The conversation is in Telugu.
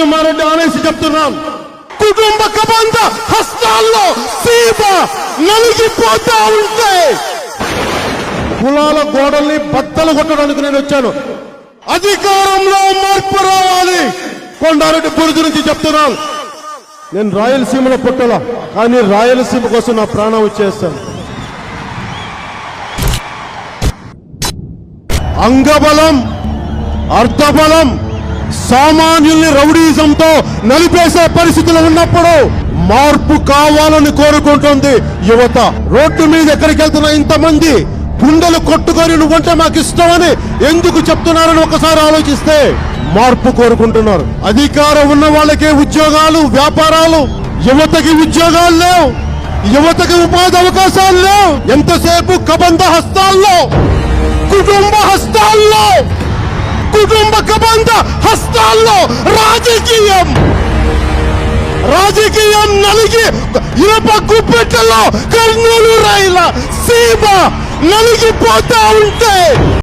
నరసింహారెడ్డి అనేసి చెప్తున్నాను. కుటుంబ కబంధ హస్తాల్లో సీమ నలిగిపోతా ఉంటే కులాల గోడల్ని బద్దలు కొట్టడానికి నేను వచ్చాను. అధికారంలో మార్పు రావాలి. కొండారెడ్డి బురుజు నుంచి చెప్తున్నాను. నేను రాయలసీమలో పుట్టలా, కానీ రాయలసీమ కోసం నా ప్రాణం ఇచ్చేస్తాను. అంగబలం, అర్ధబలం సామాన్యుల్ని రౌడీజంతో నలిపేసే పరిస్థితులు ఉన్నప్పుడు మార్పు కావాలని కోరుకుంటుంది యువత. రోడ్డు మీద ఎక్కడికి వెళ్తున్న ఇంతమంది గుండెలు కొట్టుకొని నువ్వంటే మాకు ఇష్టమని ఎందుకు చెప్తున్నారని ఒకసారి ఆలోచిస్తే మార్పు కోరుకుంటున్నారు. అధికారం ఉన్న వాళ్ళకే ఉద్యోగాలు, వ్యాపారాలు, యువతకి ఉద్యోగాలు లేవు, యువతకి ఉపాధి అవకాశాలు లేవు. ఎంతసేపు కబంధ హస్తాల్లో, కుటుంబ హస్తాల్లో, కుటుంబ కబంధ హస్తాల్లో రాజకీయం నలిగి ఇనప గుప్పెట్టలో కర్నూలు రైల సీమ నలిగిపోతా ఉంటే